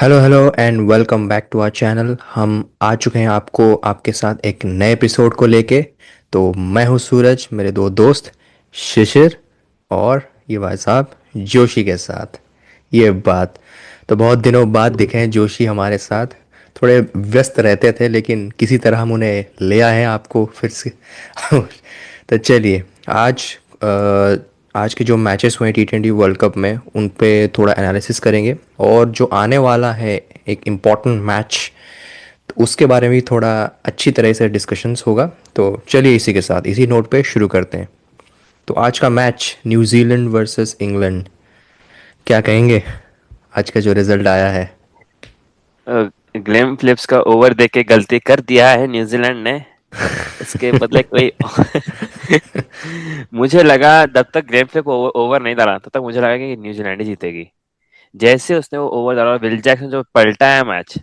Hello hello and welcome back to our channel. हम आ चुके हैं आपको आपके साथ एक नए एपिसोड को लेके। तो मैं हूँ सूरज, मेरे दो दोस्त शिशिर और ये भाई साहब जोशी के साथ। ये बात तो बहुत दिनों बाद दिखे हैं जोशी हमारे साथ। थोड़े व्यस्त रहते थे लेकिन किसी तरह हम उन्हें ले आए हैं आपको फिर से। तो चलिए आज आज के जो मैचेस हुए T20 वर्ल्ड कप में उन पे थोड़ा एनालिसिस करेंगे और जो आने वाला है एक इम्पॉर्टेंट मैच तो उसके बारे में भी थोड़ा अच्छी तरह से डिस्कशंस होगा। तो चलिए इसी के साथ इसी नोट पे शुरू करते हैं। तो आज का मैच न्यूजीलैंड वर्सेस इंग्लैंड, क्या कहेंगे आज का जो रिजल्ट आया है? ग्लेम फिलिप्स का ओवर देके गलती कर दिया है न्यूजीलैंड ने। इसके बदले कोई मुझे लगा जब तक ग्लेम फिलिप ओवर नहीं डाला तब तक मुझे लगा कि न्यूजीलैंड ही जीतेगी। जैसे उसने वो ओवर डाला, विल जैक्सन जो पलटा है मैच,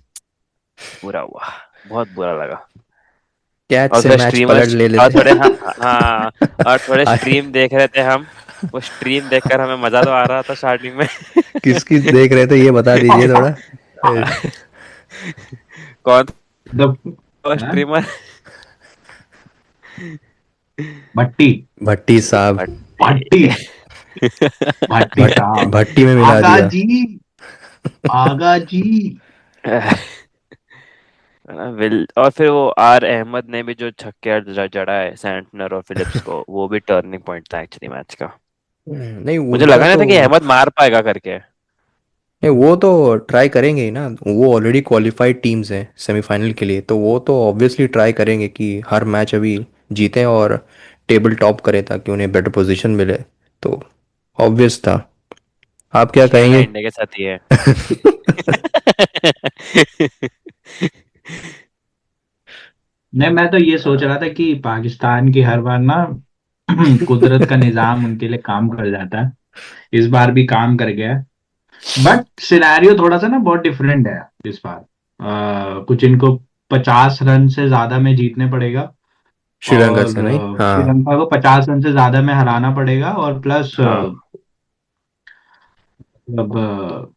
बुरा हुआ, बहुत बुरा लगा। कैच और से थोड़े मैच पलट स्ट्रीमर्स ले और लेते। थोड़े हाँ, और थोड़े आए, स्ट्रीम देख रहे थे हम। वो स्ट्रीम देखकर हमें मजा तो आ रहा था स्टार्टिंग में। किसकी देख रहे थे ये बता दीजिए थोड़ा। कौन द था स्ट्रीमर? भट्टी भट्टी साहब। भट्टी भट्टी। भट्टी भट साहब। भट्टी में मिला आगा दिया। जी, आगा जी। विल और फिर वो आर अहमद ने भी जो छक्के जड़ा है सैंटनर और फिलिप्स को, वो भी टर्निंग पॉइंट था एक्चुअली मैच का। नहीं मुझे उनका लगा नहीं तो था कि अहमद मार पाएगा करके। नहीं, वो तो ट्राई करेंगे ही ना। वो ऑलरेडी क्वालिफाइड टीम्स हैं सेमीफाइनल के लिए, तो वो तो ऑब्वियसली ट्राई करेंगे कि हर मैच अभी जीतें और टेबल टॉप करें ताकि उन्हें बेटर पोजीशन मिले। तो ऑब्वियस था। आप क्या खेलना कहेंगे? इंडिया के साथ ही है। नहीं, मैं तो ये सोच रहा था कि पाकिस्तान की हर बार ना कुदरत का निजाम उनके लिए काम कर जाता है। इस बार भी काम कर गया है। बट सिनेरियो थोड़ा सा ना बहुत डिफरेंट है इस बार। कुछ इनको 50 रन से ज्यादा में जीतने पड़ेगा। श्रीलंका और से नहीं, हाँ। श्रीलंका को 50 रन से ज्यादा में हराना पड़ेगा और प्लस हाँ, मतलब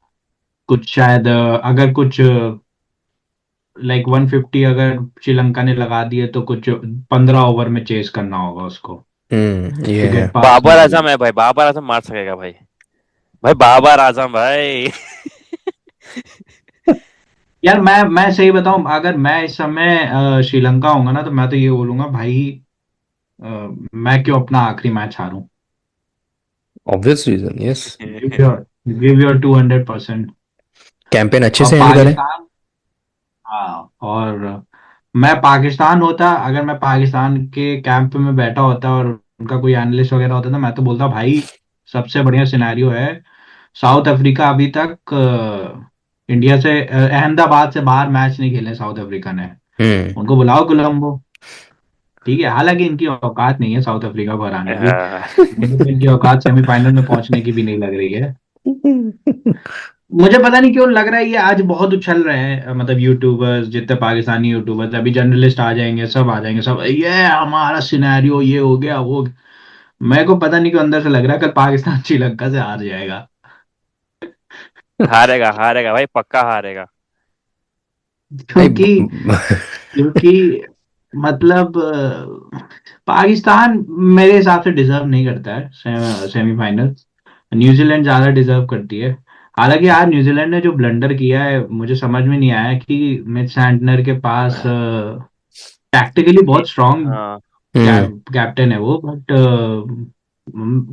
कुछ शायद अगर कुछ लाइक 150 अगर श्रीलंका ने लगा दिए तो कुछ 15 ओवर में चेस करना होगा उसको ये टू है। गेट पास बाबर न्यूजीलैंड। आजम है भाई, बाबर आजम मार सकेगा भाई। भाई बाबर आजम भाई। यार मैं सही बताऊं, अगर मैं इस समय श्रीलंका होऊंगा ना तो मैं तो ये बोलूंगा भाई, अ, मैं क्यों अपना आखिरी मैच हारूं। Obvious reason, yes. Give your give your 200%। Campaign अच्छे और से एंड करें। पाकिस्तान, हाँ, और मैं पाकिस्तान होता, अगर मैं पाकिस्तान के कैंप में बैठा होता और उनका कोई एनालिस्ट वगैरह होता तो मैं तो बोलता भाई सबसे बढ़िया सिनेरियो है। साउथ अफ्रीका अभी तक इंडिया से अहमदाबाद से बाहर मैच नहीं खेले साउथ अफ्रीका ने। हम्म। उनको बुलाओ कोलंबो। ठीक है, हालांकि इनकी औकात नहीं है साउथ अफ्रीका को हराने की। हाँ। मुझे तो इनकी औकात सेमीफाइनल में पहुंचने की भी नहीं लग रही है। मुझे पता नहीं क्यों लग रहा है ये आज बहुत उछल रहे हैं, मतलब यूट्यूबर्स जितने पाकिस्तानी यूट्यूबर्स अभी जर्नलिस्ट आ जाएंगे, सब आ जाएंगे, सब ये हमारा सिनेरियो ये हो गया वो। मेरे को पता नहीं क्यों अंदर से लग रहा है कल पाकिस्तान श्रीलंका से हार जाएगा। हारेगा हारेगा भाई, पक्का हारेगा। नहीं क्योंकि क्योंकि मतलब पाकिस्तान मेरे हिसाब से डिजर्व नहीं करता है सेमीफाइनल। न्यूजीलैंड ज्यादा डिजर्व करती है। हालांकि आज न्यूजीलैंड ने जो ब्लंडर किया है मुझे समझ में नहीं आया कि मिच सैंटनर के पास टैक्टिकली बहुत स्ट्रांग हाँ, हम्म। कैप्टन है वो, बट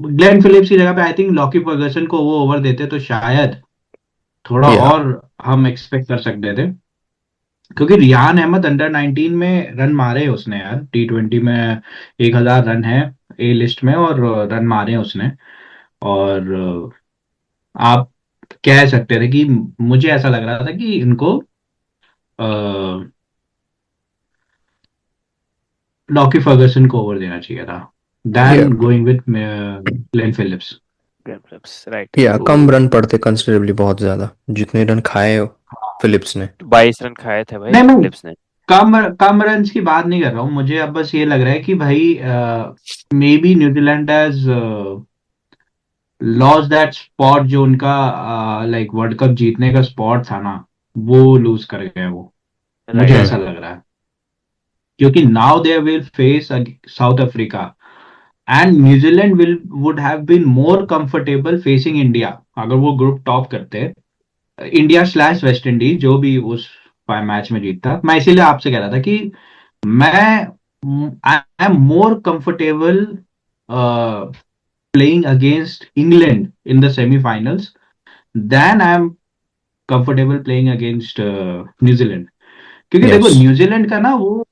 ग्लेन फिलिप्स की जगह पे आई थिंक लॉकी फर्गसन को वो ओवर देते तो शायद थोड़ा या और हम एक्सपेक्ट कर सकते थे। क्योंकि रियान अहमद अंडर 19 में रन मारे उसने यार, T20 में 1,000 रन है ए लिस्ट में, और रन मारे उसने। और आप कह सकते थे कि मुझे ऐसा लग रहा था कि इनको लॉकी फर्गसन को ओवर देना चाहिए था या than going with Glenn Phillips. Right. या कम रन पड़ते कंसिडरेबली, बहुत ज्यादा जितने रन खाए फिलिप्स ने। 22 रन खाए थे भाई नहीं मैं फिलिप्स ने। कम कम रन की बात नहीं कर रहा हूँ, मुझे अब बस ये लग रहा है कि भाई may be New Zealand has loss that spot जो उनका लाइक वर्ल्ड कप जीतने का स्पॉट था ना। वो लूज कर गए वो, मुझे राइट। ऐसा लग रहा है, क्योंकि now they will face south Africa, and New Zealand will would have been more comfortable facing India अगर वो ग्रुप टॉप करते, इंडिया स्लैश वेस्ट इंडीज जो भी उस मैच में जीतता। मैं इसीलिए आपसे कह रहा था कि मैं I am more comfortable playing against England in the semifinals then I am comfortable playing against New Zealand. क्योंकि देखो यस। न्यूजीलैंड का ना वो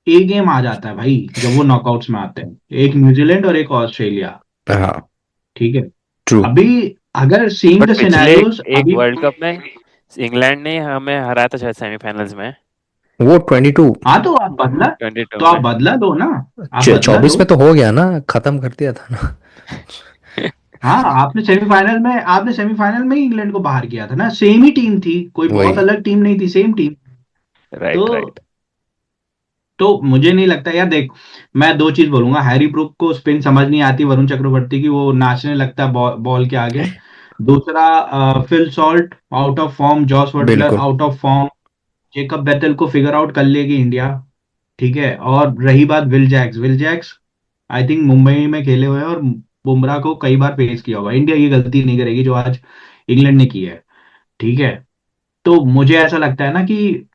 एक गेम आ जाता है भाई जब वो नॉकआउट्स में आते हैं, एक न्यूजीलैंड और एक ऑस्ट्रेलिया। हाँ। ठीक है, ट्रू। अभी अगर सीइंग बट द पिछले सिनेरियोज एक अभी, वर्ल्ड कप में इंग्लैंड ने हमें हराया था शायद सेमीफाइनल्स में, वो 22। हाँ तो आप बदला, 22 तो आप में। बदला लो ना, आप बदला 24 लो। में तो हो गया ना, खत्म कर दिया था ना। हाँ आपने सेमीफाइनल में ही इंग्लैंड को बाहर किया था ना, सेम ही टीम थी, कोई बहुत वही। अलग टीम नहीं थी, सेम टीम। तो राइट राइट। मुझे नहीं लगता यार, देख मैं दो चीज बोलूंगा, हैरी ब्रूक को स्पिन समझ नहीं आती वरुण चक्रवर्ती की, वो नाचने लगता है बॉल के आगे। दूसरा Phil Salt out of form, Jos Buttler बिल्कुल। Out of form, Jacob Bethell को फिगर आउट कर लेगी इंडिया। ठीक है, और रही बात Will Jacks I think Mumbai में खेले हुए हैं और बुमराह को कई बार फेस किया होगा, इंडिया ये गलती नहीं करेगी जो आज इंग्लैंड ने की है। ठीक है, तो मुझे ऐसा लगता है ना कि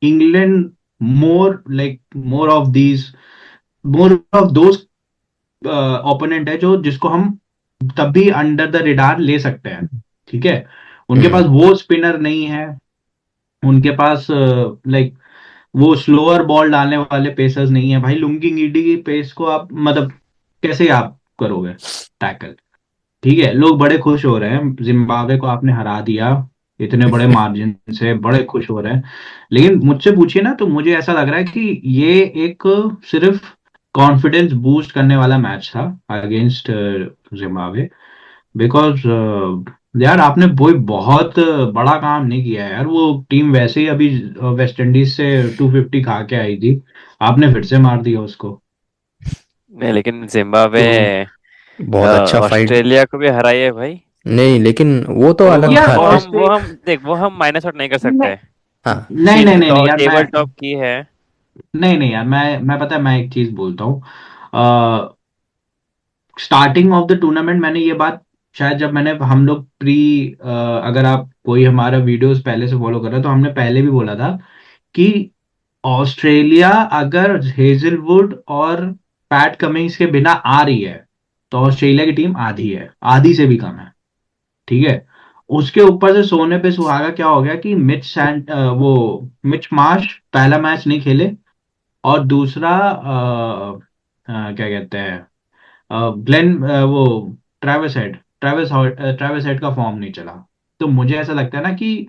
England more of these more of those opponent है जो जिसको हम तब भी अंडर द रिडार ले सकते हैं। ठीक है, उनके हम्म। पास वो स्पिनर नहीं है, उनके पास लाइक वो स्लोअर बॉल डालने वाले पेसर्स नहीं है भाई। लुंगी गिडी की पेस को आप मतलब कैसे आप करोगे टैकल? ठीक है, लोग बड़े खुश हो रहे हैं, जिम्बाब्वे को आपने हरा दिया इतने बड़े मार्जिन से, बड़े खुश हो रहे हैं। लेकिन मुझसे पूछिए ना तो मुझे ऐसा लग रहा है कि ये एक सिर्फ कॉन्फिडेंस बूस्ट करने वाला मैच था अगेंस्ट जिम्बाब्वे, बिकॉज यार आपने कोई बहुत बड़ा काम नहीं किया है यार, वो टीम वैसे ही अभी वेस्ट इंडीज से 250 खा के आई थी, आपने फिर से मार दिया उसको। नहीं लेकिन जिम्बाब्वे तो बहुत अच्छा फाइट। ऑस्ट्रेलिया को भी हराई है भाई। नहीं, लेकिन वो तो अलग यार बात है। वो हम माइनस आउट नहीं कर नहीं सकते। हाँ। नहीं टीम नहीं ने नहीं नहीं यार, मैं टेबल टॉप की है। नहीं नहीं यार, मैं पता है मैं एक चीज बोलता हूँ, स्टार्टिंग ऑफ द टूर्नामेंट मैंने ये बात, शायद जब मैंने हम लोग अगर आप कोई हमारा वीडियोस पहले से फॉलो कर रहे हो तो हमने पहले भी बोला था कि ऑस्ट्रेलिया अगर हेजलवुड और पैट कमिंस के बिना आ रही है तो ऑस्ट्रेलिया की टीम आधी है, आधी से भी कम है। ठीक है, उसके ऊपर से सोने पे सुहागा क्या हो गया कि मिच मार्श पहला मैच नहीं खेले, और दूसरा क्या कहते हैं ग्लेन वो ट्रेविस हेड का फॉर्म नहीं चला। तो मुझे ऐसा लगता है ना कि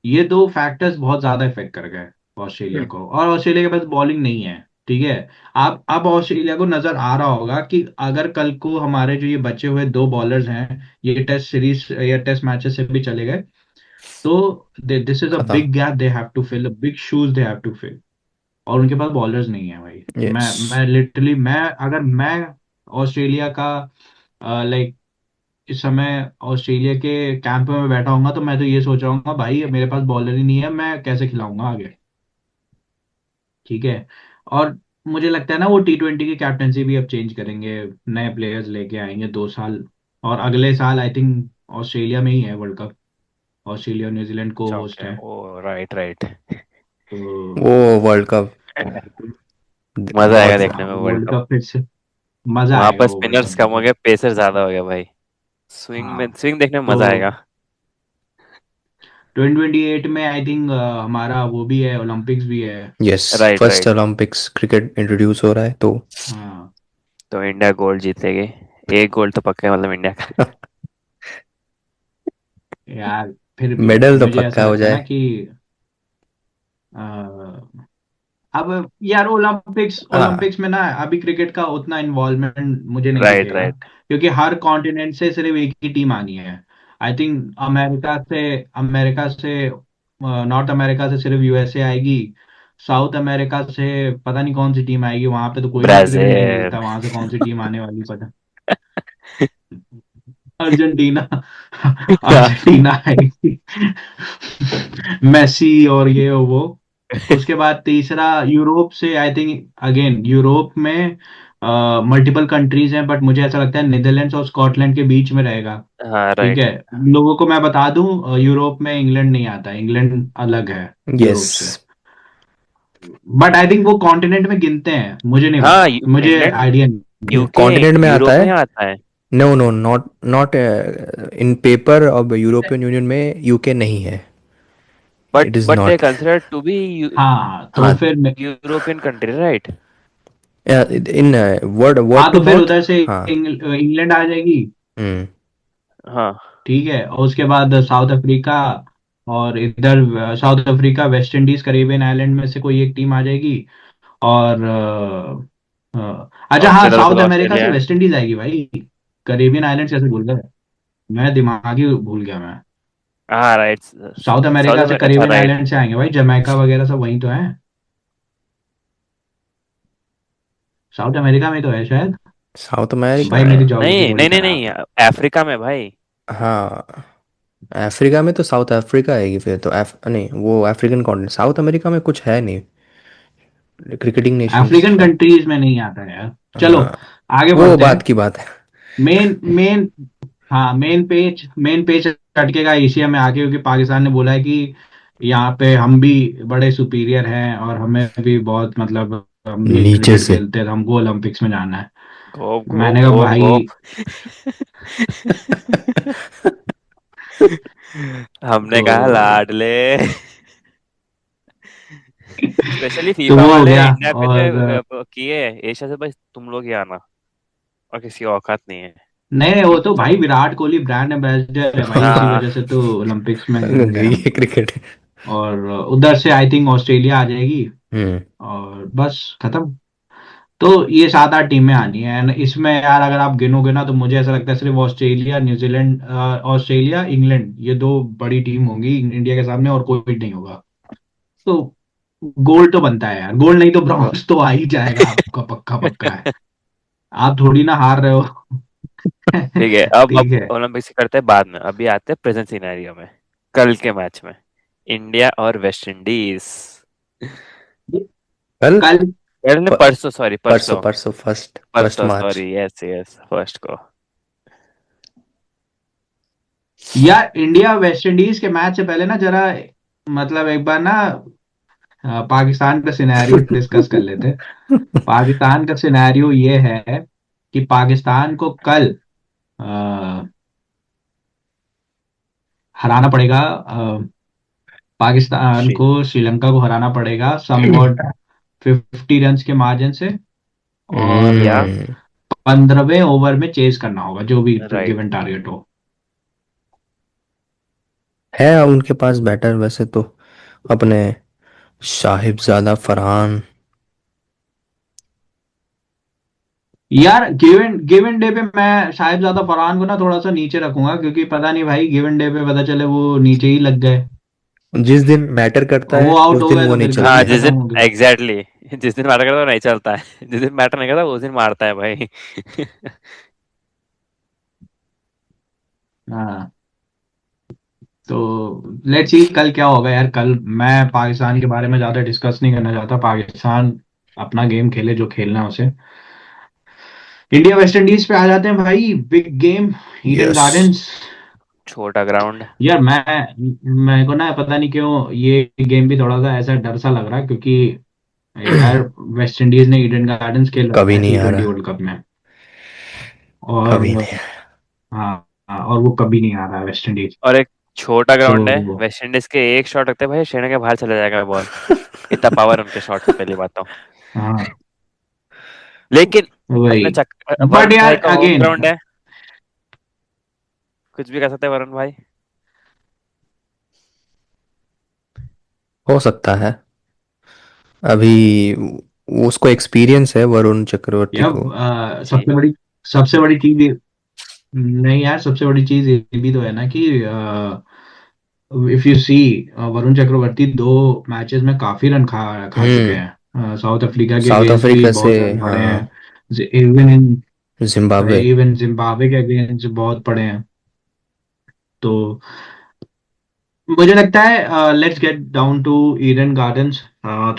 ये दो फैक्टर्स बहुत ज्यादा इफेक्ट कर गए ऑस्ट्रेलिया को, और ऑस्ट्रेलिया के पास बॉलिंग नहीं है। ठीक है, आप अब ऑस्ट्रेलिया को नजर आ रहा होगा कि अगर कल को हमारे जो ये बचे हुए दो बॉलर्स हैं, ये टेस्ट सीरीज या टेस्ट मैचेस से भी चले गए, तो दिस इज अ खत्म। Big gap they have to fill, a big shoes they have to fill, और उनके पास बॉलर्स नहीं है भाई। यस। मैं लिटरली मैं अगर मैं ऑस्ट्रेलिया का लाइक इस समय ऑस्ट्रेलिया के कैंप में बैठा हूंगा तो मैं तो ये सोच रहा हूँ भाई मेरे पास बॉलर ही नहीं है, मैं कैसे खिलाऊंगा आगे। ठीक है, और मुझे लगता है ना वो T20 की कैप्टनसी भी अब चेंज करेंगे, नए प्लेयर्स लेके आएंगे 2 साल, और अगले साल आई थिंक ऑस्ट्रेलिया में ही है वर्ल्ड कप, ऑस्ट्रेलिया और न्यूजीलैंड को अच्छा होस्ट ओके, है। ओ राइट राइट। तो वो वर्ल्ड कप मजा आएगा बहुत। देखने में वर्ल्ड वर्ल्ड कप। कप फिर से मजा वहां आएगा पर वो वर्ल्ड स्पिनर्स कप कम हो देखने। गए, पेसर ज्यादा हो गया भाई। हाँ, स्विंग देखने में मजा तो आएगा। 2028 में आई थिंक हमारा वो भी है, ओलंपिक्स भी है। Yes. Right first right. Olympics cricket introduce हो रहा है तो। हाँ तो इंडिया गोल्ड जीतेगी। एक गोल्ड तो पक्का है मतलब इंडिया का। यार, फिर भी मेडल तो मुझे ऐसा पक्का हो लगता है ना जाए। कि अ, अब यार ओलंपिक्स हाँ। ओलंपिक्स में ना अभी क्रिकेट का उतना इन्वॉल्वमेंट मुझे नहीं राइट दिखेगा, राइट। क्योंकि हर कॉन्टिनेंट से सिर्फ एक ही टीम आनी है। आई थिंक अमेरिका से नॉर्थ अमेरिका से सिर्फ यूएसए आएगी, साउथ अमेरिका से पता नहीं कौन सी टीम आएगी, वहां पे तो कोई भी क्रिकेट नहीं ब्राजील। खेलता, वहां से कौन सी टीम आने वाली पता। अर्जेंटीना अर्जेंटीना आएगी, मेसी और ये वो। उसके बाद तीसरा यूरोप से, आई थिंक अगेन यूरोप में मल्टीपल कंट्रीज हैं, बट मुझे ऐसा लगता है नीदरलैंड्स और स्कॉटलैंड के बीच में रहेगा। हाँ ठीक राइट। है, लोगों को मैं बता दूं, यूरोप में इंग्लैंड नहीं आता, इंग्लैंड अलग है यस। यूरोप से। बट आई थिंक वो कॉन्टिनेंट में गिनते हैं, मुझे नहीं हाँ पता, मुझे इंग्लैंड आइडिया नहीं है। यूके कॉन्टिनेंट में आता यूरोप है। में आता है। No no, not not in paper. अब यूरोपियन यूनियन में यूके नहीं है। It is but they not. Consider to be हाँ तो हाँ। फिर European country right. In word word हाँ टू तो फिर माउथ। उधर से हाँ। इंग्लैंड आ जाएगी। हम्म। हाँ ठीक है, और उसके बाद साउथ अफ्रीका, और इधर south Africa, West Indies, Caribbean island में से कोई एक टीम आ जाएगी। और अच्छा हाँ, ऑस्ट्रेलिया तो फिर साउथ अमेरिका से ऑस्ट्रेलिया। वेस्ट इंडीज आएगी भाई। कैरेबियन आइलैंड कैसे भूल गए, मैं दिमाग ही भूल गया मैं। हाँ राइट। साउथ साउथ अमेरिका से में अच्छा कैरेबियन राइट। आइलैंड से आएंगे भाई, जमैका वगैरह सब वहीं तो है, साउथ अमेरिका में तो है शायद। South America. भाई मेरी ज्योग्राफी नहीं थोड़ी नहीं नहीं खराब नहीं, है। अफ्रीका में भाई। हाँ। अफ्रीका में तो साउथ अफ्रीका आएगी फिर तो नहीं, वो अफ्रीकन कॉन्टिनेंट। साउथ अमेरिका में कुछ है नहीं क्रिकेटिंग नेशंस अफ्रीकन शायद। कंट्रीज में नहीं आता है यार। चलो हाँ, आगे वो बढ़ते बात हैं। की बात है। मेन मेन हाँ, मेन पेज अटकेगा एशिया में आके, क्योंकि पाकिस्तान ने बोला है कि यहाँ पे हम भी बड़े सुपीरियर हैं, और हमें भी बहुत मतलब, हम भी नीचे क्रिकेट से। खेलते हैं तो हमको ओलंपिक्स में जाना है। गोप मैंने गोप कहा गोप भाई, गोप। हमने कहा तो लाडले। स्पेशली तो फीफा वो हो वाले गया। इंडिया पे और जो किए एशिया से, भाई तुम लोग ही आना, और किसी की औकात नहीं है। नहीं नहीं, वो तो भाई विराट कोहली ब्रांड एम्बेसडर है भाई, इसी हाँ वजह से तो ओलंपिक्स में गए गई हम। है क्रिकेट। और उधर से आई थिंक ऑस्ट्रेलिया आ जाएगी, हम्म। और बस खत्म। तो ये 7-8 टीमें आनी है, and इसमें यार अगर आप गिनोगे ना, तो मुझे ऐसा लगता है सिर्फ ऑस्ट्रेलिया, न्यूजीलैंड, ऑस्ट्रेलिया, इंग्लैंड, ये दो बड़ी टीम होंगी इंडिया के सामने, और कोई नहीं होगा। तो गोल्ड तो बनता है यार, गोल्ड नहीं तो ब्रॉन्ज तो आ ही जाएगा, आपका पक्का पक्का है। आप थोड़ी ना हार रहे हो। ठीक है, अब ठीक है। ओलंपिक्स करते हैं बाद में, अभी आते हैं प्रेजेंट सिनेरियो में। कल के मैच में इंडिया और वेस्ट इंडीज। कल। कल ने प, परसों, सॉरी परसों परसों। परसों फर्स्ट फर्स्ट परसों मार्च। सॉरी, यस यस फर्स्ट को। यार इंडिया वेस्ट इंडीज के मैच से पहले ना जरा, मतलब एक बार ना, पाकिस्तान का सिनेरियो डिस्कस कर लेते हैं। पाकिस्तान का सिनेरियो ये है कि पाकिस्तान को कल हराना पड़ेगा, पाकिस्तान श्री को श्रीलंका को हराना पड़ेगा समवॉट 50 रन के मार्जिन से। और या 15वें ओवर में चेज करना होगा जो भी राइट। गिवन टारगेट हो। है उनके पास बैटर वैसे तो, अपने साहिबजादा फरहान। यार गिवन गिवन डे पे मैं शायद ज्यादा फरहान को ना थोड़ा सा नीचे रखूंगा, क्योंकि पता नहीं भाई, गिवन डे पे पता चले वो नीचे ही लग गए, जिस दिन मैटर करता और वो है आउट उस हो दिन गए वो तो नहीं फिर गेम हाँ ही चलते। जिस खत्म दिन हो गया। एग्जैक्टली जिस दिन मैटर करता है वो नहीं चलता है, जिस दिन मैटर नहीं करता उस दिन मारता है भाई। हाँ, तो लेट्स सी कल क्या होगा यार। कल मैं पाकिस्तान के बारे में ज्यादा डिस्कस नहीं करना चाहता, पाकिस्तान अपना गेम खेले जो खेलना है उसे। इंडिया वेस्ट इंडीज पे आ जाते हैं भाई, big game, Eden yes. Gardens. छोटा ग्राउंड। यार मैं को ना पता नहीं क्यों ये गेम भी थोड़ा सा ऐसा डर सा लग रहा है, क्योंकि यार वेस्ट इंडीज ने ईडन गार्डन्स खेल रखा कभी है नहीं टी आ ट्वेंटी रहा। वर्ल्ड कप में। और कभी नहीं। हाँ हाँ, और वो कभी नहीं आ रहा है वेस्ट इंडीज। और एक छोटा ग्राउंड है, तो वेस्ट इंडीज के एक शॉट रखते हैं भाई, श्रीलंका के बाहर चला जाएगा बॉल। इतना पावर उनके शॉट में, पहली बात तो। हाँ, लेकिन वही। अपने बट वरुण भाई यार का होम अगेन, ग्राउंड है, कुछ भी कर सकते हैं वरुण भाई। हो सकता है। अभी उसको एक्सपीरियंस है वरुण चक्रवर्ती यार को। जी। सबसे बड़ी चीज नहीं यार, सबसे बड़ी चीज ये भी तो है ना कि if you see, Varun Chakravarthy 2 matches में काफी रन खा खा चुके हम्म। हैं, साउथ अफ्रीका के साउथ अगेंस्ट भी अफ्रीका से। बहुत रन पड़े हाँ। हैं, even in Zimbabwe. Even Zimbabwe के अगेंस्ट बहुत पड़े हैं। तो मुझे लगता है let's get down to Eden Gardens.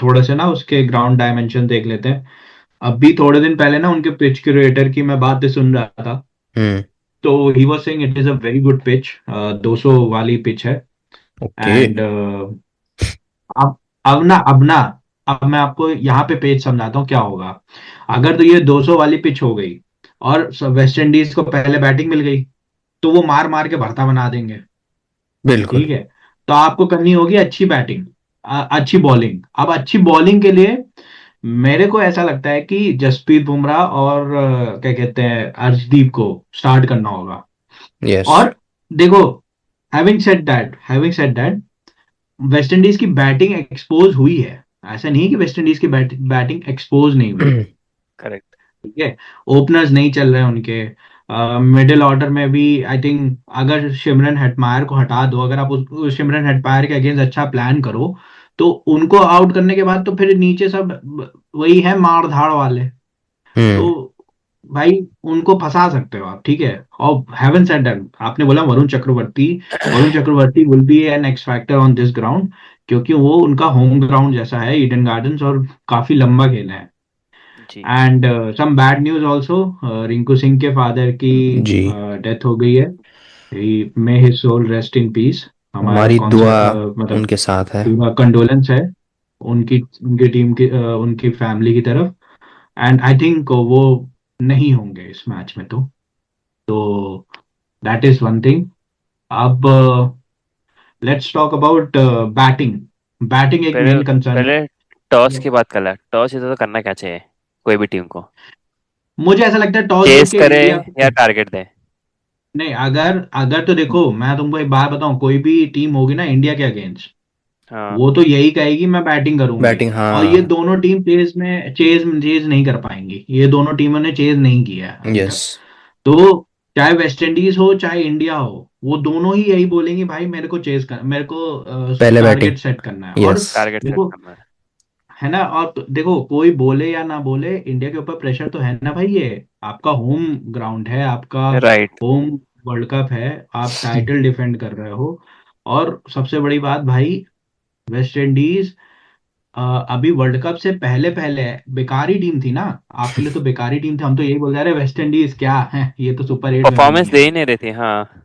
थोड़ा सा ना उसके ग्राउंड डायमेंशन देख लेते हैं। अभी थोड़े दिन पहले ना उनके पिच क्यूरेटर की मैं बातें सुन रहा था। हम्म। तो he was saying it is a very good pitch, 200 वाली पिच है। ओके। एंड अब ना अब मैं आपको यहाँ पे पेज समझाता हूँ क्या होगा। अगर तो ये 200 वाली पिच हो गई और वेस्ट इंडीज को पहले बैटिंग मिल गई, तो वो मार मार के भरता बना देंगे। बिल्कुल। ठीक है। तो आपको करनी होगी अच्छी बैटिंग, अच्छी बॉलिंग। अब अच्छी बॉलिंग के लिए मेरे को ऐसा लगता है कि जसप्रीत बुमराह और क्या कहते हैं अर्शदीप को स्टार्ट करना होगा। यस। और देखो, having said that West Indies की बैटिंग एक्सपोज हुई है। ऐसा नहीं कि वेस्ट इंडीज की बैटिंग एक्सपोज नहीं हुई। करेक्ट। ठीक है। ओपनर्स नहीं चल रहे हैं उनके। मिडिल ऑर्डर में भी आई थिंक अगर सिमरन हेटमायर को हटा दो, अगर आप सिमरन हेटमायर के अगेंस्ट अच्छा प्लान करो, तो उनको आउट करने के बाद तो फिर नीचे सब वही है मार धाड़ वाले। तो हम्म। भाई उनको फंसा सकते हो आप। ठीक है। और हैवन सेड दैट, आपने बोला Varun Chakravarthy will be an X factor on this ground, क्योंकि वो उनका होम ग्राउंड जैसा है ईडन गार्डन्स, और काफी लंबा खेला है। जी। And some bad news also, Rinku Singh के फादर की जी। डेथ हो गई है। May his soul rest in peace. हमारा हमारी कौन सा दुआ मतलब उनके साथ है। पूरा कंडोलेंस है उनकी उनकी टीम की, उनकी फैमिली की तरफ। एंड आई थिंक वो नहीं होंगे इस मैच में। तो दैट इज वन थिंग। अब let's talk about batting. Batting एक पहले मेन कंसर्न पहले टॉस है। की बात कर ले। टॉस जीतो तो करना क्या चाहिए कोई भी टीम को? मुझे ऐसा लगता है टॉस जीत चेस के करे इंडिया या को। टारगेट दे? नहीं, अगर अगर तो देखो, मैं तुमको एक बात बताऊं, कोई भी टीम होगी ना इंडिया के अगेंस्ट, हाँ। वो तो यही कहेगी मैं बैटिंग करूंगी। बैटिंग, और ये हाँ। दोनों टीम चेज नहीं कर पाएंगी। ये दोनों टीमों ने चेज नहीं किया है अभी यस। तक। तो चाहे वेस्ट इंडीज हो चाहे इंडिया हो, वो दोनों ही यही बोलेंगे भाई मेरे को पहले बैटिंग। टारगेट सेट करना है। और यस। टारगेट सेट देखो, करना है। है ना। और देखो, कोई बोले या ना बोले, इंडिया के ऊपर प्रेशर तो है ना भाई। ये आपका होम ग्राउंड है, आपका राइट। होम वर्ल्ड कप है, आप टाइटल डिफेंड कर रहे हो। और सबसे बड़ी बात भाई, वेस्ट इंडीज अभी वर्ल्ड कप से पहले पहले बेकारी टीम थी ना। आपके लिए तो बेकारी टीम थी, हम तो यही बोल रहे हैं, अरे वेस्ट इंडीज क्या है, ये तो सुपर एट में भी परफॉर्मेंस नहीं दे है। ही नहीं रही थी, हाँ।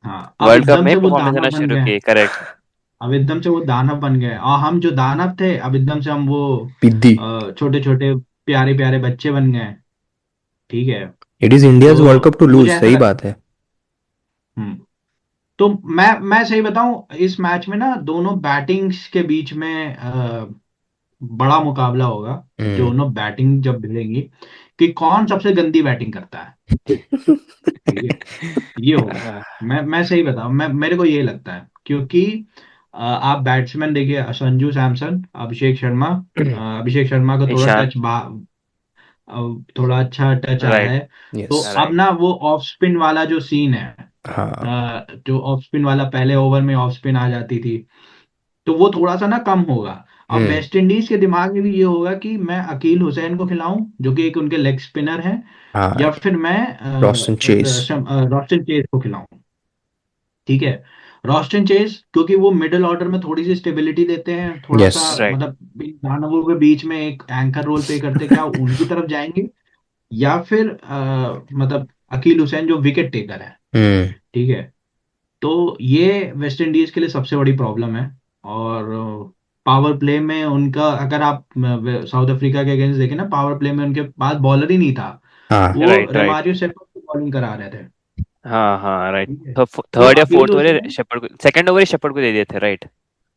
हाँ, अब वर्ल्ड कप एकदम में से वो परफॉर्मेंस दानव देना बन शुरू गए। की, करेक्ट। अब एकदम से वो दानव बन गए, और हम जो दानव थे अब एकदम से हम वो पिद्दी। छोटे छोटे प्यारे प्यारे बच्चे बन गए। ठीक है। It is India's world cup तो टू लूज, मुझे ऐसा सही लग बात है। हम्म तो मैं सही बताऊं, इस मैच में ना दोनों बैटिंग्स के बीच में बड़ा मुकाबला होगा। हम्म। दोनों बैटिंग जब भिड़ेंगी कि कौन सबसे गंदी बैटिंग करता है। ठीक है। ये होगा। मैं सही बताऊं, मेरे को ये लगता है, क्योंकि आप बैट्समैन देखिए, संजू सैमसन, अभिषेक शर्मा का थोड़ा ईशान। थोड़ा अच्छा टच आया राइट। है। तो यस। अब राइट। ना वो ऑफ स्पिन वाला जो सीन है, हाँ। जो ऑफ स्पिन वाला, पहले ओवर में ऑफ स्पिन आ जाती थी, तो वो थोड़ा सा ना कम होगा। अब हम्म। वेस्ट इंडीज के दिमाग में भी ये होगा कि मैं अकील हुसैन को खिलाऊं, जो कि एक उनके लेग स्पिनर हैं, हाँ। या फिर मैं रॉस्टन चेस। रॉस्टन चेज को खिलाऊं। ठीक है। रॉस्टन चेज क्योंकि वो मिडिल ऑर्डर में थोड़ी सी स्टेबिलिटी देते हैं, थोड़ा यस। सा राइट। मतलब इन दानवों के बीच में एक एंकर रोल प्ले करते, क्या उनकी तरफ जाएंगे, या फिर मतलब अकील हुसैन जो विकेट टेकर है। हम्म। ठीक है। तो ये वेस्ट इंडीज के लिए सबसे बड़ी प्रॉब्लम है। और पावर प्ले में उनका, अगर आप साउथ अफ्रीका के अगेंस्ट देखें ना, पावर प्ले में उनके पास बॉलर ही नहीं था। हाँ। वो राइट। राइट। रेमारियो सेपर्ट को बॉलिंग करा रहे थे। हाँ हाँ, राइट। ठीक है। तो थर्ड या Akeal fourth over Hosein, Shepherd को, सेकंड ओवर ही शेपर्ड को दे दिए थे, राइट।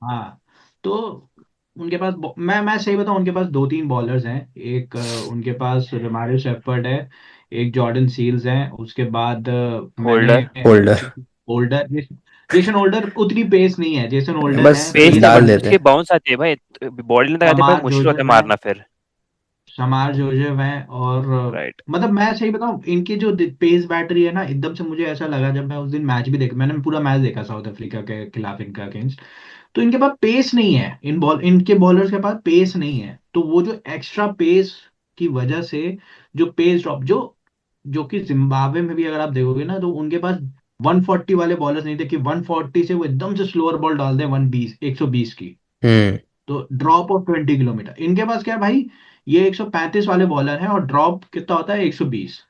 हाँ। तो उनके पास मैं सही बताऊं, उनके पास दो तीन बॉलर्स हैं। एक उनके पास रेमारियो शेपर्ड है, एक जॉर्डन सील्स है, उसके बाद मैंने holder. Holder. Older, Jason older उतनी पेस नहीं है, जेसन ओल्डर बस है पेस पेस नहीं, डाल बट देते उसकी हैं। बाउंस आती है भाई। बॉडी नहीं लगाते, पर शमार मुश्किल होता है जोसेफ है, मारना फिर। शमार जोसेफ है। और राइट। मतलब मैं सही बताऊं, इनकी जो पेस बैटरी है ना, एकदम से मुझे ऐसा लगा, जब मैं उस दिन मैच भी देखा, मैंने पूरा मैच देखा साउथ अफ्रीका के खिलाफ इनका अगेंस्ट, तो इनके पास पेस नहीं है, इनके बॉलर्स के पास पेस नहीं है। तो वो जो एक्स्ट्रा पेस की वजह से जो पेस ड्रॉप जो जो कि जिम्बाब्वे में भी अगर आप देखोगे ना, तो उनके पास 140 वाले बॉलर्स नहीं थे कि 140 से वो एकदम से स्लोअर बॉल डाल दें 120 की। हम्म। तो ड्रॉप ऑफ 20 किलोमीटर इनके पास क्या है भाई, ये 135 वाले बॉलर हैं और ड्रॉप कितना होता है 120।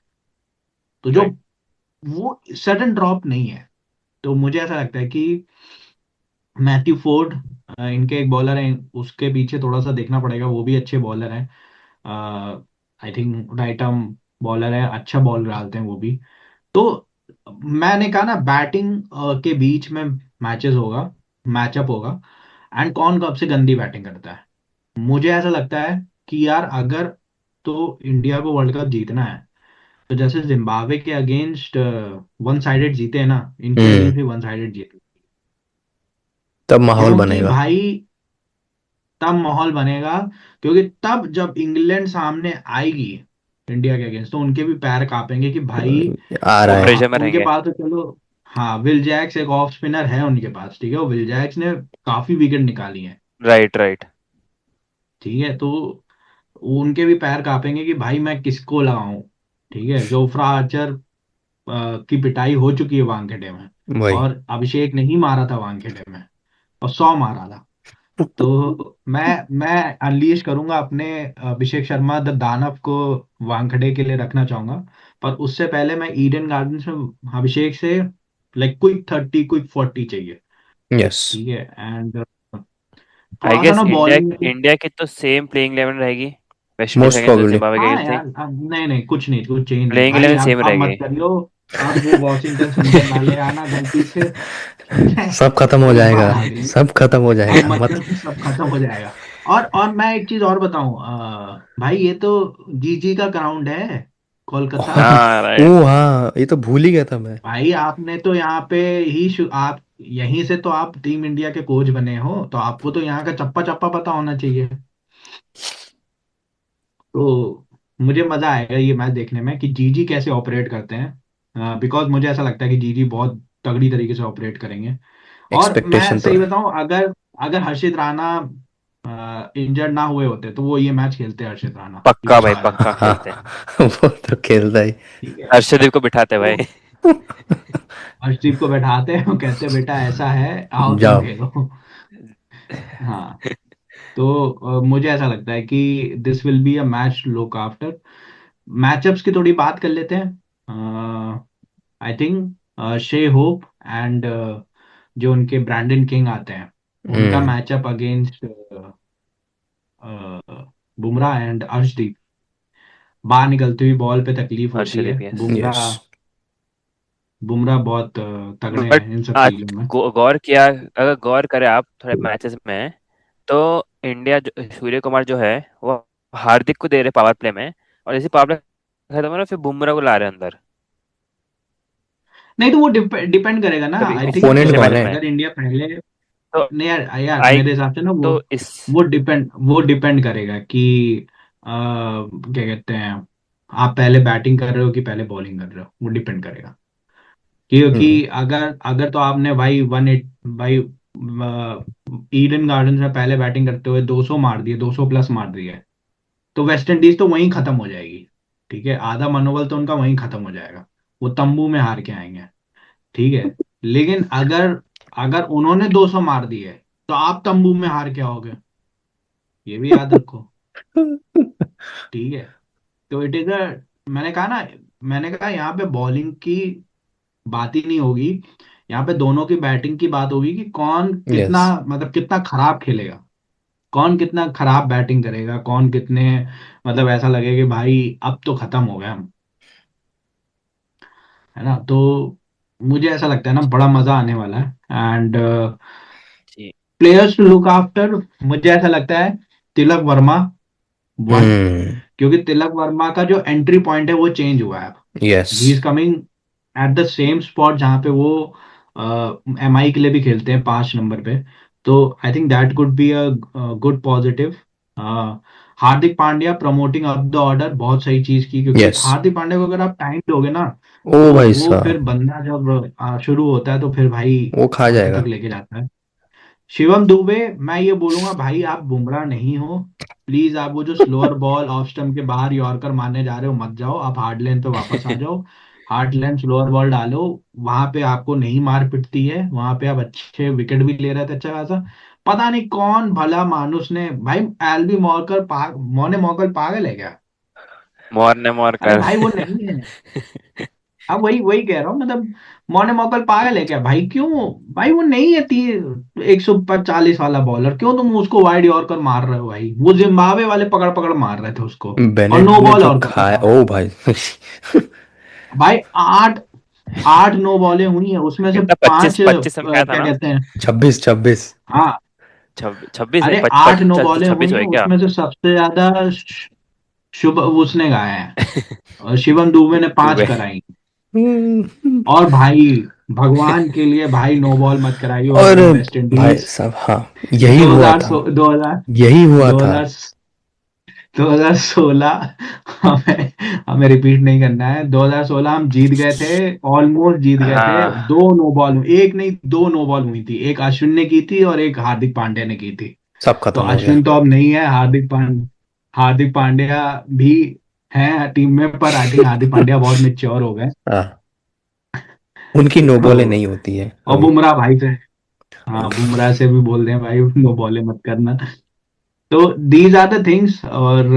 तो जो राइट। वो सडन ड्रॉप नहीं है। तो मुझे ऐसा लगता है कि मैथ्यू फोर्ड, इनके एक बॉलर हैं, उसके पीछे थोड़ा सा देखना पड़ेगा, वो भी अच्छे बॉलर हैं। I think right arm bowler है, अच्छा बॉल डालते हैं वो भी। तो मैंने कहा ना, बैटिंग के बीच में मैचेस होगा, मैचअप होगा, एंड कौन कब से गंदी बैटिंग करता है। मुझे ऐसा लगता है कि यार अगर तो इंडिया को वर्ल्ड कप जीतना है, तो जैसे जिम्बाब्वे के अगेंस्ट वन साइडेड जीते हैं ना, इनके हम्म। अगेंस्ट भी वन साइडेड जीते। तब माहौल क्योंकि बनेगा। भाई तब माहौल बनेगा, क्योंकि तब जब इंग्लैंड सामने आएगी इंडिया के अगेंस्ट, तो उनके भी पैर कांपेंगे कि भाई आ वो रहा है। प्रेशर में उनके रहेंगे। पास तो चलो, हाँ विल जैक्स एक ऑफ स्पिनर है उनके पास, ठीक है, वो विल जैक्स ने काफी विकेट निकाली हैं। Right right. ठीक है, तो उनके भी पैर कांपेंगे कि भाई मैं किसको लगाऊं। ठीक है, जोफ्रा आर्चर की पिटाई हो चुकी है वानखेड़े में, वही। और अभिषेक ने ही मारा था वानखेड़े में, और 100 मारा था। तो मैं अनलीश करूंगा अपने अभिषेक शर्मा द दानव को, वानखेड़े के लिए रखना चाहूंगा। पर उससे पहले मैं ईडन गार्डन्स में अभिषेक से लाइक क्विक 30 क्विक 40 चाहिए। यस। ठीक है, एंड आई थोड़ा सा गेस ना इंडिया बॉलिंग। इंडिया की तो सेम प्लेइंग 11 रहेगी, वेस्ट इंडीज मोस्ट अगेंस्ट जो प्रोबेबली। जिम्बाब्वे के हाँ अगेंस्ट थी। यार, नहीं नहीं, कुछ नहीं, कुछ चेंज नहीं प्लेइंग भाई, 11 सेम अब रहेगी। मत करियो। अब वो वॉशिंगटन सुंदर ना ले आना गलती से। ठीक है, सब खत्म हो एक जाएगा। बार आ गई, सब खत्म हो अब जाएगा मत मत। करो, सब खत्म हो जाएगा। और मैं एक चीज और बताऊं, भाई ये तो जीजी का ग्राउंड है, कोलकाता। हाँ राइट। ओ हाँ, ये तो भूल ही गया था मैं। भाई आपने तो यहाँ पे आप यहीं से तो आप टीम इंडिया के कोच बने हो, तो आपको तो यहाँ का चप्पा चप्पा पता होना चाहिए। तो मुझे मजा आएगा ये मैच देखने में कि जीजी कैसे ऑपरेट करते हैं, बिकॉज मुझे ऐसा लगता है कि जीजी बहुत तगड़ी तरीके से ऑपरेट करेंगे। और मैं एक्सपेक्टेशन तो सही है। बताऊं, अगर अगर हर्षित राणा इंजर्ड ना हुए होते तो वो ये मैच खेलते, हर्षित राणा पक्का भाई, लूसाडा। पक्का हाँ। खेलते हैं। वो तो खेलता ही। ठीक है, हर्षदीप को बिठाते तो भाई। हर्षदीप को बैठाते हैं, वो कहते हैं बेटा ऐसा है, आओ तुम जाओ। खेलो। हाँ, तो मुझे ऐसा लगता है कि this will be a match look after. Matchups की थोड़ी बात कर लेते हैं। I think Shai Hope and जो उनके ब्रैंडन किंग आते हैं, उनका hmm. Matchup against Bumrah and Arshdeep, बाहर निकलती हुई बॉल पे तकलीफ होती है। हर्षदीप यस। यस। बुमराह बुमराह बहुत तगड़े बट हैं इन सब आज चीजों में। गौर किया, अगर गौर करें आप थोड़े मैचेस में, तो इंडिया सूर्य कुमार जो है वो हार्दिक को दे रहे पावर प्ले में, और जैसे पावर प्ले खत्म हो रहा फिर बुमराह को ला रहे अंदर। नहीं, तो वो डिपेंड करेगा ना, कभी आई इस थिंक ओपोनेंट पिछले कौन मैचेस है? में अगर इंडिया पहले, तो नहीं यार, आई मेरे हिसाब से ना तो इस वो डिपेंड करेगा कि क्या कहते हैं, आप पहले बैटिंग कर रहे हो कि पहले बॉलिंग कर रहे हो, वो डिपेंड करेगा। क्योंकि हम्म। अगर अगर तो आपने भाई 180 भाई ईडन गार्डन्स में पहले बैटिंग करते हुए 200 मार दिए, 200 प्लस मार दिए, तो वेस्ट इंडीज तो वहीं खत्म हो जाएगी। ठीक है, आधा मनोबल तो उनका वहीं खत्म हो जाएगा, वो तंबू में हार के आएंगे। ठीक है, लेकिन अगर अगर उन्होंने 200 मार दिए, तो आप तंबू में हार के आओगे, ये भी याद रखो। ठीक है, तो इट इज अ, मैंने कहा ना, मैंने कहा यहाँ पे बॉलिंग की बात ही नहीं होगी, यहाँ पे दोनों की बैटिंग की बात होगी कि कौन यस। कितना, मतलब कितना खराब खेलेगा, कौन कितना खराब बैटिंग करेगा, कौन कितने, मतलब ऐसा लगे कि भाई अब तो खत्म हो गया हम, है ना। तो मुझे ऐसा लगता है ना, बड़ा मजा आने वाला है। एंड जी। प्लेयर्स टू लुक आफ्टर, मुझे ऐसा लगता है तिलक वर्मा वन, हम्म। क्योंकि तिलक वर्मा का जो एंट्री पॉइंट है वो चेंज हुआ है। Yes. He is coming at the same spot जहाँ पे वो MI के लिए भी खेलते हैं, 5 नंबर पे। तो I think that could be a good positive. Hardik Pandya promoting up the order, बहुत सही चीज की, क्योंकि यस। हार्दिक पांड्या को अगर आप टाइम दोगे ना, ओ तो भाई वो फिर साहब, बंदा जब शुरू होता है तो फिर भाई वो खा आगे जाएगा। तक लेके जाता है। शिवम दुबे, मैं ये बोलूंगा भाई, आप बुमराह नहीं हो, प्लीज आप वो जो स्लोअर बॉल ऑफ स्टंप के बाहर यॉर्कर मारने जा रहे हो मत जाओ, आप हार्ड लेंथ पे वापस आ जाओ। हार्ड लेंथ स्लोअर बॉल डालो, वहां पे आपको नहीं मार पिटती है, वहां पे आप अच्छे विकेट भी ले रहे थे अच्छा खासा। पता नहीं कौन भला मानुस ने भाई, एल्बी मॉर्कर मोने मॉर्कल पागल है क्या? मोर ने मोर अरे कर। भाई वो नहीं है। अब वही वही कह रहा हूँ, मतलब मोने मॉर्कल पागल है क्या भाई? क्यों भाई? वो नहीं है 140 वाला बॉलर, क्यों तुम उसको वाइड यॉर्कर मार रहे हो भाई? वो जिम्बाब्वे वाले पकड़ पकड़ मार रहे थे उसको, और बेनेट नो ने बॉल जो और करा खाया, था। ओ भाई। भाई आठ आठ नो बॉलें हुई हैं, उसमें से कितना, पांच 25 रन खाया था क्या ना? कहते हैं। 26 26। हाँ, 26 अरे नहीं, 8 नो बॉलें हुई 26 हैं, हुए क्या? उसमें से सबसे ज्यादा शुभ उसने गाया है, और शिवम दुबे ने 5 दुबे। कराई। और भाई भगवान के लिए भाई नो बॉल मत कराइए और अगेंस्ट वेस्ट भाई इंडीज। साहब, हाँ, यही दो हुआ हजार था, दो हजार यही हुआ दो था। हजार 2016 हमें हमें रिपीट नहीं करना है। 2016 हम जीत गए थे, ऑलमोस्ट जीत गए थे। हाँ, दो नो बॉल, एक नहीं दो नो बॉल हुई थी, एक अश्विन ने की थी और एक हार्दिक पांड्या ने की थी। सब तो खत्म हो गया। अश्विन तो अब नहीं है, हार्दिक पांड्या भी हैं टीम में, पर आई थिंक हार्दिक पांड्या बहुत मेच्योर हो गए। हाँ, उनकी नो बॉलें तो नहीं होती है और अभी। बुमराह भाई से, हाँ बुमराह से भी बोल दें भाई नो बॉले मत करना। तो दीज आर द थिंग्स, और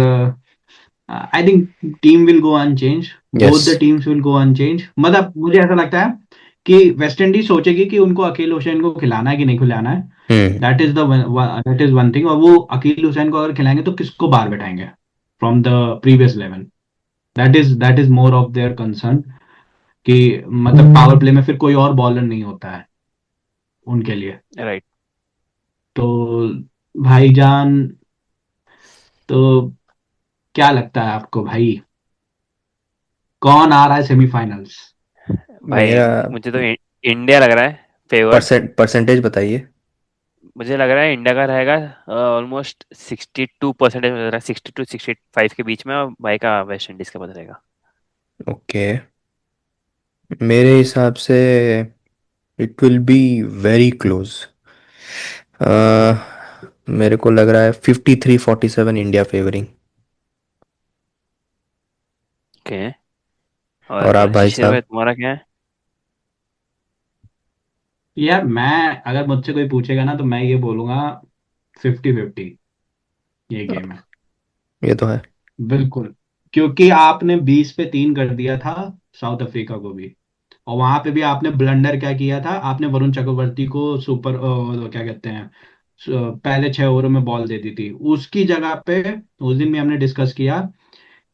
I think team will go unchanged, yes. Both the teams will go unchanged. मतलब मुझे ऐसा लगता है कि वेस्ट इंडीज सोचेगी कि उनको अकील हुसैन को खिलाना है कि नहीं खिलाना है। Hmm. That is one thing. और वो अकील हुसैन को अगर खिलाएंगे तो किसको बाहर बैठाएंगे from the previous 11? That is more of their concern, कि मतलब पावर प्ले में फिर कोई और बॉलर नहीं होता है उनके लिए। राइट। तो भाईजान, तो क्या लगता है आपको भाई, कौन आ रहा है सेमीफाइनल्स? भाई मेरा मुझे तो इंडिया लग रहा है फेवर्ड। परसेंटेज बताइए। मुझे लग रहा है इंडिया का रहेगा ऑलमोस्ट 62%, मुझे लग रहा है 60 to 65 के बीच में, और भाई का वेस्ट इंडीज का पता रहेगा। ओके, मेरे हिसाब से it will be very close. मेरे को लग रहा है 53-47 इंडिया फेवरिंग। ओके। और आप और भाई शिशिर भाई साहब? तुम्हारा क्या है? यार मैं, अगर मुझसे कोई पूछेगा ना तो मैं ये बोलूंगा 50-50 ये गेम है। ये तो है। बिल्कुल, क्योंकि आपने 20 पे 3 कर दिया था साउथ अफ्रीका को भी, और वहां पे भी आपने ब्लंडर क्या किया था, आपने वरुण चक्रवर्ती को सुपर क्या कहते हैं, पहले 6 ओवरों में बॉल दे दी थी उसकी जगह पे। उस दिन भी हमने डिस्कस किया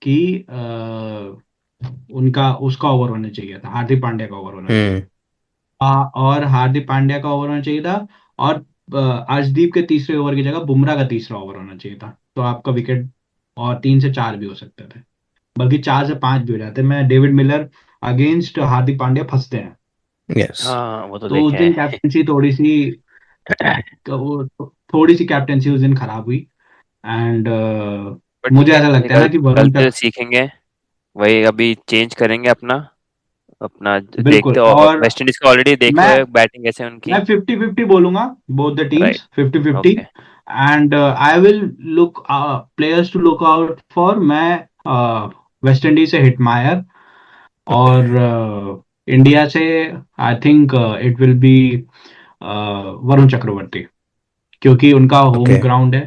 कि उनका उसका ओवर होना चाहिए था, हार्दिक पांड्या का ओवर होना चाहिए। हम्म। और हार्दिक पांड्या का ओवर होना चाहिए था, और अर्शदीप के तीसरे ओवर की जगह बुमराह का तीसरा ओवर होना चाहिए था, तो आपका विकेट और 3 से 4 भी हो सकते थे, बल्कि 4 से 5 भी हो जाते। मैं David Miller against Hardik Pandya फंसते हैं। यस। हाँ, वो तो तो उस देखे दिन है। कैप्टनसी थोड़ी सी, थोड़ी सी कैप्टनसी उस दिन खराब हुई। एंड बट ठीक मुझे है, ऐसा अपनी लगता है ना कि वरुण गलती से सीखेंगे। वही अभी चेंज करेंगे अपना अपना बिल्कुल। देखते हो, और वेस्ट इंडीज को ऑलरेडी देखे मैं हुए बैटिंग कैसे है उनकी। मैं 50-50 बोलूंगा, both the teams right. 50-50। Okay. And I will look players to look out for. मैं वेस्ट इंडीज से हिटमायर, ओके। और इंडिया से I think it will be Varun Chakravarthy, क्योंकि उनका ओके। होम ग्राउंड है।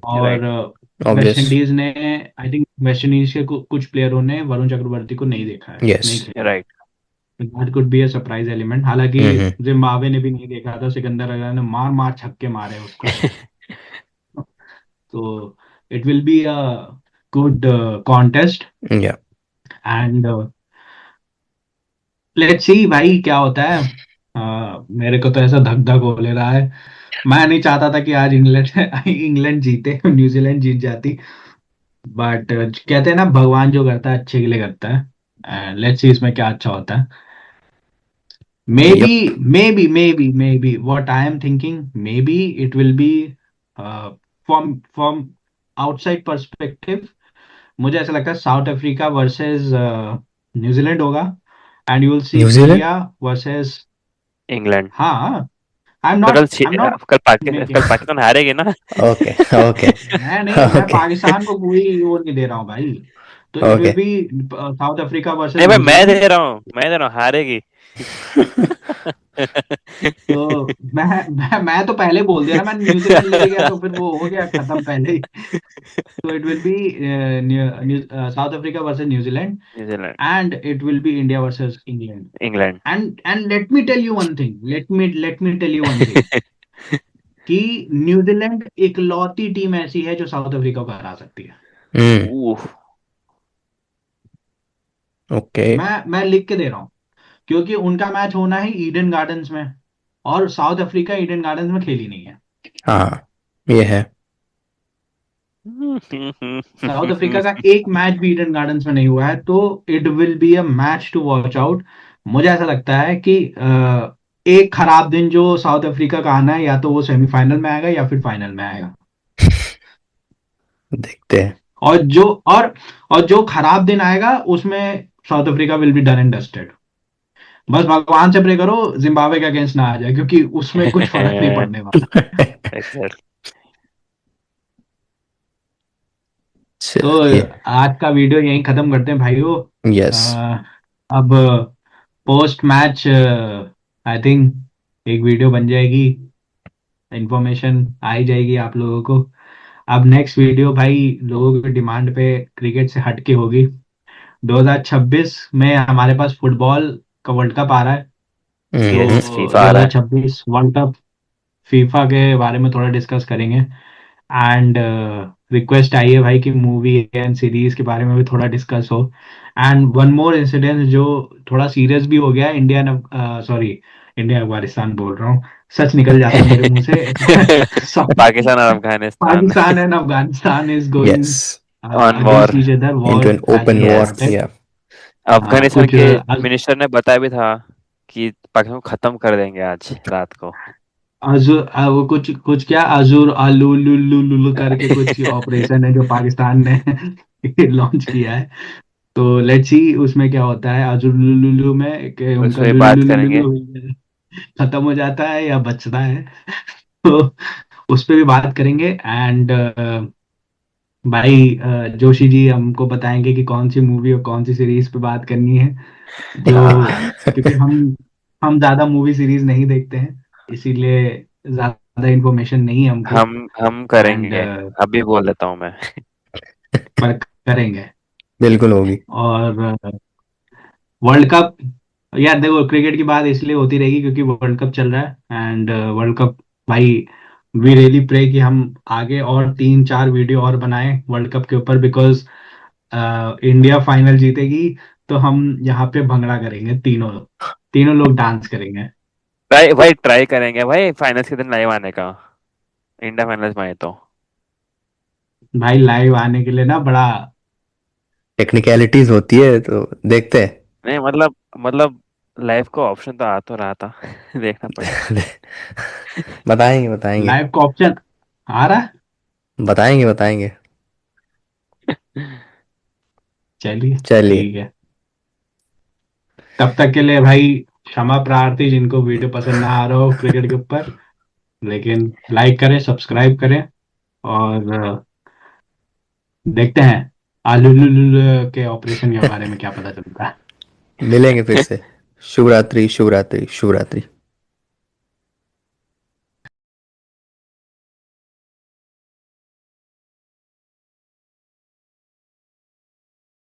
और राइट। Waste obvious. इंडीज ने, I think West Indies के कुछ प्लेयरों ने वरुण चक्रवर्ती को नहीं देखा है, यस। नहीं खेला है। Right. That could be a surprise element. हालांकि हम्म। जिम्बाब्वे ने भी नहीं देखा था, सिकंदर अगर ने मार मार छक्के मारे उसको। तो it will be a good contest. या। एंड लेट्स सी भाई क्या होता है। मेरे को तो ऐसा धक धक हो ले रहा है। मैं नहीं चाहता था कि आज इंग्लैंड इंग्लैंड जीते, न्यूजीलैंड जीत जाती। बट कहते हैं ना, भगवान जो करता है अच्छे के लिए करता है। लेट्स सी इसमें क्या अच्छा होता है। Yup. Maybe what I am thinking, maybe it will be from outside perspective, मुझे ऐसा लगता है साउथ अफ्रीका वर्सेस न्यूजीलैंड होगा, and you will see New Zealand. India versus, England. हाँ, आई एम तो not I am not making कल पाकिस्तान हारेगी ना। Okay okay मैं ओके पाकिस्तान को कोई वो नहीं दे रहा हूँ भाई। तो it okay will be south Africa versus नहीं भाई, न्यूजीलैंड। मैं दे रहा हूँ हारेगी। तो मैं तो पहले बोल दिया ना, मैं न्यूजीलैंड ले गया तो फिर वो हो गया खत्म पहले ही। तो it will B south Africa versus New Zealand, New Zealand, and it will B India versus England. England. And let me tell you one thing, let me tell you one thing, कि न्यूजीलैंड इकलौती टीम ऐसी है जो south Africa को हरा सकती है। हम्म Ooh, okay मैं लिख के दे रहा हूँ, क्योंकि उनका मैच होना है ईडन गार्डन्स में, और साउथ अफ्रीका ईडन गार्डन्स में खेली नहीं है। हाँ ये है साउथ अफ्रीका का एक मैच भी ईडन गार्डन्स में नहीं हुआ है, तो it will be a match to watch out. मुझे ऐसा लगता है कि एक खराब दिन जो साउथ अफ्रीका का आना है, या तो वो सेमीफाइनल में आएगा या फिर फाइनल में आएगा। देखते हैं और जो और जो खराब दिन आएगा उसमें south Africa will be done and dusted. बस भगवान से प्रे करो जिम्बाब्वे के अगेंस्ट ना आ जाए, क्योंकि उसमें कुछ फर्क नहीं पड़ने वाला। exactly. तो चलिए आज का वीडियो यहीं खत्म करते हैं भाइयों। यस अब पोस्ट मैच आई थिंक एक वीडियो बन जाएगी, इंफॉर्मेशन आ ही जाएगी आप लोगों को। अब नेक्स्ट वीडियो भाई लोगों की डिमांड पे क्रिकेट से हटके होगी। 2026 में हमारे पास फुटबॉल का वर्ल्ड कप आ रहा है। हम्म Yes, तो FIFA आ रहा है। 2026 वर्ल्ड कप फीफा के बारे में थोड़ा डिस्कस करेंगे। एंड रिक्वेस्ट आई है भाई कि मूवी एंड सीरीज के बारे में भी थोड़ा डिस्कस हो। एंड वन मोर इंसिडेंट जो थोड़ा सीरियस भी हो गया, इंडिया सॉरी इंडिया अफगानिस्तान बोल रहा हूँ, सच निकल जाता है मेरे मुंह से। सॉरी, पाकिस्तान और Afghanistan Pakistan and Afghanistan is yes going on against war. Each other, into war an has open been war yes, started. या अफगानिस्तान कुछ के मिनिस्टर ने बताया भी था कि पाकिस्तान को खत्म कर देंगे आज रात को। अजूर वो कुछ कुछ क्या अजूर आलू लुल्लू लुल्लू करके कुछ ऑपरेशन है जो पाकिस्तान ने लॉन्च किया है। तो लेट्स सी उसमें क्या होता है अजूर लुल्लू में, कि उनका उसमें बात लुल्लू करेंगे। लुल्लू खत्म हो जाता है या बचता है। तो उस पर भी बात करेंगे। एंड भाई जोशी जी हमको बताएंगे कि कौन सी मूवी और कौन सी सीरीज पे बात करनी है, जो क्योंकि हम ज्यादा मूवी सीरीज नहीं देखते हैं, इसीलिए ज्यादा इंफॉर्मेशन नहीं है हमको। हम एंड करेंगे, अभी बोल देता हूँ मैं। पर करेंगे। बिल्कुल होगी और वर्ल्ड कप, यार देखो क्रिकेट की बात इसलिए होती रहेगी क्योंकि वर्ल्ड कप चल रहा है। एंड वर्ल्ड कप भाई वी रियली प्रे कि हम आगे और 3-4 वीडियो और बनाएं वर्ल्ड कप के ऊपर, बिकॉज इंडिया फाइनल जीतेगी तो हम यहाँ पे भंगड़ा करेंगे, तीनों तीनों लोग डांस करेंगे। भाई भाई ट्राई करेंगे भाई, फाइनल्स के दिन लाइव आने का। इंडिया फाइनल्स में आए तो। भाई लाइव आने के लिए ना बड़ा टेक्निकलिटीज होती है तो देखते नहीं मतलब लाइव का ऑप्शन तो आ तो रहा था। देखना पड़ेगा। हैं बताएंगे बताएंगे लाइव का ऑप्शन आ रहा है। बताएंगे बताएंगे चलिए चलिए ठीक है, तब तक के लिए भाई क्षमा प्रार्थी जिनको वीडियो पसंद ना आ रहा हो क्रिकेट के ऊपर, लेकिन लाइक करें सब्सक्राइब करें। और देखते हैं आलू के ऑपरेशन के बारे में क्या पता चलता है। मिलेंगे फिर से शुभ रात्रि शुभ रात्रि शुभ रात्रि